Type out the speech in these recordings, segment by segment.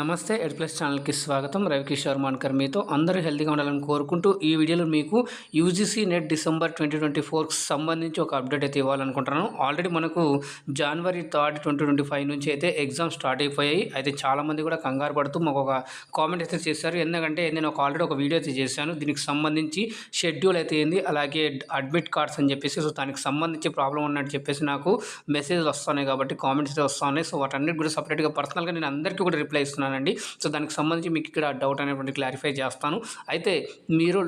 నమస్తే ఎడ్ ప్లస్ ఛానల్కి స్వాగతం. రవికిషోర్ మాన్కర్ మీతో. అందరూ హెల్తీగా ఉండాలని కోరుకుంటూ ఈ వీడియోలో మీకు యూజీసీ నెట్ డిసెంబర్ 2024కి సంబంధించి ఒక అప్డేట్ అయితే ఇవ్వాలనుకుంటున్నాను. ఆల్రెడీ మనకు జనవరి 3, 2025 నుంచి అయితే ఎగ్జామ్ స్టార్ట్ అయిపోయాయి. అయితే చాలామంది కూడా కంగారు పడుతూ మాకు ఒక కామెంట్ అయితే చేశారు. ఎందుకంటే నేను ఆల్రెడీ ఒక వీడియో అయితే చేశాను దీనికి సంబంధించి షెడ్యూల్ అయితే ఏంది, అలాగే అడ్మిట్ కార్డ్స్ అని చెప్పేసి. సో దానికి సంబంధించి ప్రాబ్లం ఉన్నట్టు చెప్పేసి నాకు మెసేజ్లు వస్తున్నాయి కాబట్టి కామెంట్స్ అయితే వస్తున్నాయి. సో వాటన్నిటి కూడా సపరేట్గా పర్సనల్గా నేను అందరికీ కూడా రిప్లై ఇస్తున్నానండి. సో దానికి సంబంధించి మీకు ఇక్కడ డౌట్ అనేటువంటి క్లారిఫై చేస్తాను. అయితే మీరు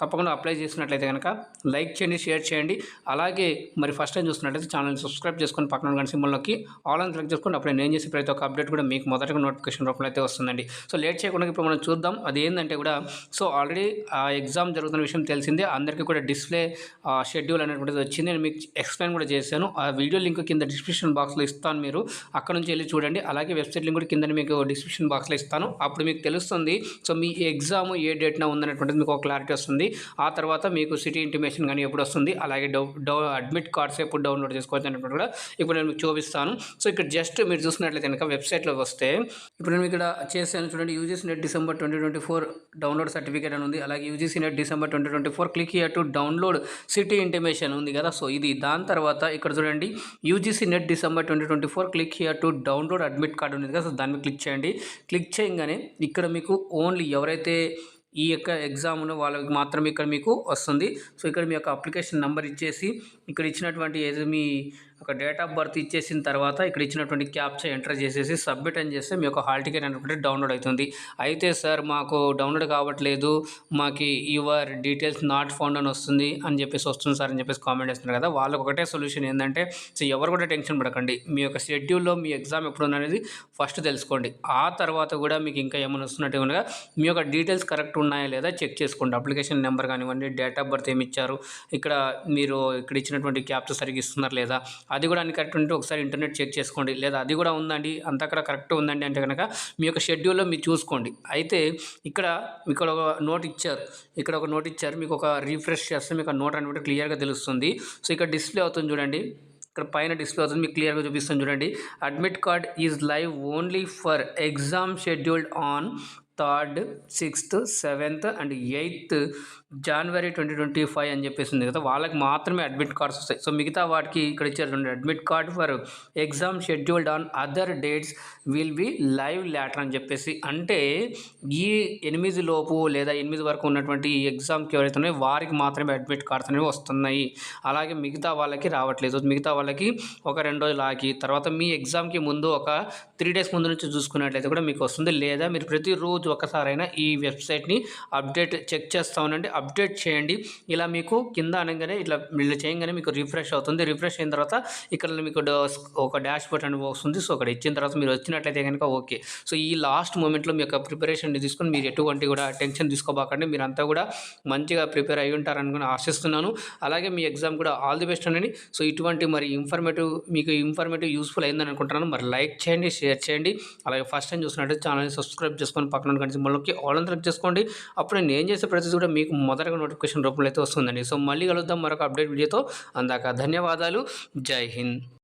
తప్పకుండా అప్లై చేసినట్లయితే కనుక లైక్ చేయండి, షేర్ చేయండి. అలాగే మరి ఫస్ట్ టైం చూస్తున్నట్లయితే ఛానల్ని సబ్స్క్రైబ్ చేసుకొని పక్కన గంట సింబల్లోకి ఆల్ అని క్లిక్ చేసుకోండి. అప్పుడు నేను చేసే ప్రతి ఒక్క అప్డేట్ కూడా మీకు మొదటగా నోటిఫికేషన్ రూపంలో అయితే వస్తుందండి. సో లేట్ చేయకుండా ఇప్పుడు మనం చూద్దాం. అది ఏంటంటే కూడా సో ఆల్రెడీ ఆ ఎగ్జామ్ జరుగుతున్న విషయం తెలిసిందే, అందరికీ కూడా డిస్ప్లే షెడ్యూల్ అనేటువంటిది వచ్చింది. నేను మీకు ఎక్స్ప్లెయిన్ కూడా చేశాను. ఆ వీడియో లింక్ కింద డిస్క్రిప్షన్ బాక్స్లో ఇస్తాను, మీరు అక్కడ నుంచి వెళ్ళి చూడండి. అలాగే వెబ్సైట్ లింక్ కూడా కింద మీకు డిస్క్రిప్షన్ బాక్స్లో ఇస్తాను. అప్పుడు మీకు తెలుస్తుంది సో మీ ఎగ్జామ్ ఏ డేట్న ఉందనేటువంటిది మీకు ఒక క్లారిటీ వస్తుంది. ఆ తర్వాత మీకు సిటీ ఇంటిమేషన్ కానీ ఎప్పుడు వస్తుంది, అలాగే అడ్మిట్ కార్డ్స్ ఎప్పుడు డౌన్లోడ్ చేసుకోవచ్చు అనేటువంటి కూడా ఇప్పుడు నేను మీకు చూపిస్తాను. సో ఇక్కడ జస్ట్ మీరు చూసినట్లయితే కనుక వెబ్సైట్లో వస్తే ఇప్పుడు నేను ఇక్కడ చేశాను చూడండి. UGC net December 2024 download certificate అని ఉంది. అలాగే UGC net December 2024 click here to download city intimation ఉంది కదా. సో ఇది దాని తర్వాత ఇక్కడ చూడండి UGC net December 2024 click here to download admit card ఉంది కదా. సో దాన్ని క్లిక్ చేయండి. క్లిక్ చేయగానే ఇక్కడ మీకు ఓన్లీ ఎవరైతే ఈ యొక్క ఎగ్జామ్ను వాళ్ళకి మాత్రమే ఇక్కడ మీకు వస్తుంది. సో ఇక్కడ మీ యొక్క అప్లికేషన్ నెంబర్ ఇచ్చేసి ఇక్కడ ఇచ్చినటువంటి ఏదో మీ ఒక డేట్ ఆఫ్ బర్త్ ఇచ్చేసిన తర్వాత ఇక్కడ ఇచ్చినటువంటి క్యాప్చా ఎంటర్ చేసేసి సబ్మిట్ అని చేస్తే మీ యొక్క హాల్ టికెట్ అనేటువంటి డౌన్లోడ్ అవుతుంది. అయితే సార్ మాకు డౌన్లోడ్ కావట్లేదు, మాకు యువర్ డీటెయిల్స్ నాట్ ఫౌండ్ అని వస్తుంది అని చెప్పేసి వస్తుంది సార్ అని చెప్పేసి కామెంట్ చేస్తున్నారు కదా. వాళ్ళకి ఒకటే సొల్యూషన్ ఏంటంటే సో ఎవరు కూడా టెన్షన్ పడకండి. మీ యొక్క షెడ్యూల్లో మీ ఎగ్జామ్ ఎప్పుడు ఉందనేది ఫస్ట్ తెలుసుకోండి. ఆ తర్వాత కూడా మీకు ఇంకా ఏమైనా వస్తున్నట్టు ఉండగా మీ యొక్క డీటెయిల్స్ కరెక్ట్ ఉన్నాయా లేదా చెక్ చేసుకోండి. అప్లికేషన్ నెంబర్ కానివ్వండి, డేట్ ఆఫ్ బర్త్ ఏమి ఇచ్చారు, ఇక్కడ మీరు ఇక్కడ ఇచ్చినటువంటి క్యాప్చా సరిగ్గా ఇస్తున్నారు లేదా, అది కూడా అన్ని కరెక్ట్ ఉంటే ఒకసారి ఇంటర్నెట్ చెక్ చేసుకోండి. లేదా అది కూడా ఉందండి అంతా అక్కడ కరెక్ట్ ఉందండి అంటే కనుక మీ యొక్క షెడ్యూల్లో మీరు చూసుకోండి. అయితే ఇక్కడ మీకు ఒక నోట్ ఇచ్చారు, ఇక్కడ ఒక నోట్ ఇచ్చారు, మీకు ఒక రీఫ్రెష్ చేస్తే మీకు ఆ నోట్ అనేది క్లియర్గా తెలుస్తుంది. సో ఇక్కడ డిస్ప్లే అవుతుంది చూడండి, ఇక్కడ పైన డిస్ప్లే అవుతుంది, మీకు క్లియర్గా చూపిస్తాను చూడండి. Admit card is live only for exam scheduled on 3rd, 6th, 7th and 8th January 2025 అని చెప్పేసి ఉంది కదా. వాళ్ళకి మాత్రమే అడ్మిట్ కార్డ్స్ వస్తాయి. సో మిగతా వాటికి ఇక్కడ ఇచ్చారు admit card for exam scheduled on other dates will be live later అని చెప్పేసి. అంటే ఈ 8 లోపు లేదా 8 వరకు ఉన్నటువంటి ఈ ఎగ్జామ్కి ఎవరైతే ఉన్నాయో వారికి మాత్రమే అడ్మిట్ కార్డ్స్ అనేవి వస్తున్నాయి. అలాగే మిగతా వాళ్ళకి రావట్లేదు. మిగతా వాళ్ళకి ఒక 2 రోజులు ఆగి తర్వాత మీ ఎగ్జామ్కి ముందు ఒక 3 days ముందు నుంచి చూసుకున్నట్లయితే కూడా మీకు వస్తుంది. లేదా మీరు ప్రతిరోజు ఒకసారైనా ఈ వెబ్సైట్ని అప్డేట్ చెక్ చేస్తూ ఉండండి, అప్డేట్ చేయండి. ఇలా మీకు కింద అనగానే ఇట్లా చేయగానే మీకు రిఫ్రెష్ అవుతుంది. రిఫ్రెష్ అయిన తర్వాత ఇక్కడ మీకు ఒక డాష్ బోర్డ్ అనేది వస్తుంది. సో అక్కడ ఇచ్చిన తర్వాత మీరు వచ్చినట్లయితే కనుక ఓకే. సో ఈ లాస్ట్ మూమెంట్లో మీ యొక్క ప్రిపరేషన్ తీసుకొని మీరు ఎటువంటి కూడా టెన్షన్ తీసుకోబాకండి. మీరంతా కూడా మంచిగా ప్రిపేర్ అయ్యి ఉంటారని కూడా ఆశిస్తున్నాను. అలాగే మీ ఎగ్జామ్ కూడా ఆల్ ది బెస్ట్ అండి. సో ఇటువంటి మరి మీకు ఇన్ఫర్మేటివ్ యూస్ఫుల్ అయిందని అనుకుంటున్నాను. మరి లైక్ చేయండి, షేర్ చేయండి. అలాగే ఫస్ట్ టైం చూసినట్టు ఛానల్ని సబ్స్క్రైబ్ చేసుకొని పక్కన సింబల్లోకి ఆల్ అని క్లిక్ చేసుకోండి. అప్పుడు నేను చేసే ప్రతి కూడా మీకు మొదటగా నోటిఫికేషన్ రూపంలో అయితే వస్తుందండి. సో మళ్ళీ కలుద్దాం మరొక అప్డేట్ వీడియోతో. అందాక ధన్యవాదాలు. జై హింద్.